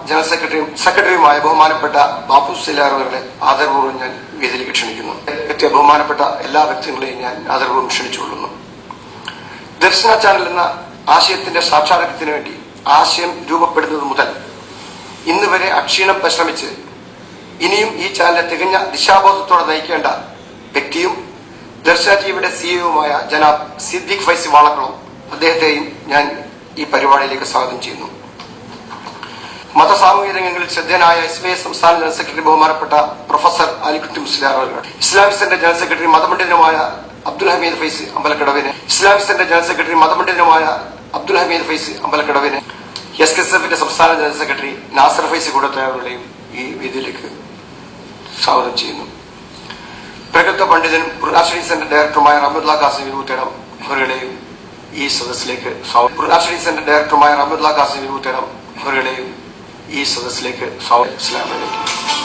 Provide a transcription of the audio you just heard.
General സെക്രട്ടറിയുമായ ബഹുമാനപ്പെട്ട ബാപ്പു സിലാർ അവരുടെ ആദരപൂർവ്വം ഞാൻ വേദിയിലേക്ക് ക്ഷണിക്കുന്നു. എത്തിയ ബഹുമാനപ്പെട്ട എല്ലാ വ്യക്തികളെയും ഞാൻ ആദരപൂർവ്വം ക്ഷണിച്ചുകൊള്ളുന്നു. ദർശന ചാനൽ എന്ന ആശയത്തിന്റെ സാക്ഷാത്കാരത്തിന് വേണ്ടി ആശയം രൂപപ്പെടുന്നത് മുതൽ ഇന്ന് വരെ അക്ഷീണം പരിശ്രമിച്ച് ഇനിയും ഈ ചാനലിനെ തികഞ്ഞ ദിശാബോധത്തോടെ നയിക്കേണ്ട വ്യക്തിയും ദർശന ടിവിയുടെ സിഇഒയുമായ ജനാബ് സിദ്ദീഖ് ഫൈസി വാളക്കുളം അദ്ദേഹത്തെയും ഞാൻ ഈ പരിപാടിയിലേക്ക് സ്വാഗതം ചെയ്യുന്നു. മതസാമൂഹിക രംഗങ്ങളിൽ ശ്രദ്ധേയനായ SYS സംസ്ഥാന ജനറൽ സെക്രട്ടറി ബഹുമാനപ്പെട്ട professor Alikutty Musliyar, Islamic centre general secretary മതപണ്ഡിതനുമായ അബ്ദുൽ ഹമീദ് ഫൈസി അമ്പലക്കടവിന്, ഇസ്ലാമിക് സെന്റർ ജനറൽ സെക്രട്ടറി മതപണ്ഡിതനുമായ അബ്ദുൽ ഹമീദ് ഫൈസി അമ്പലക്കടവിന്, SKSFന്റെ സംസ്ഥാന ജനറൽ സെക്രട്ടറി നാസർ ഫൈസി കൂടത്തായവരുടെയും ഈ വേദിയിലേക്ക് സ്വാഗതം ചെയ്യുന്നു. പ്രഗത്ഭ പണ്ഡിതനും ഖുർആൻ സെന്റർ ഡയറക്ടറുമായ റഹ്മത്തുള്ള ഖാസിം വിഭൂത്തേടം അവരുടെയും ഈ സദസ്സിലേക്ക് ഖുർആൻ സെന്റർ ഡയറക്ടറുമായ റഹ്മത്തുള്ള ഖാസിം വിഭൂത്തേടം അവരുടെയും ഈ സദസ്സിലേക്ക് സ്വാഗതം. അസ്സലാമു അലൈക്കും.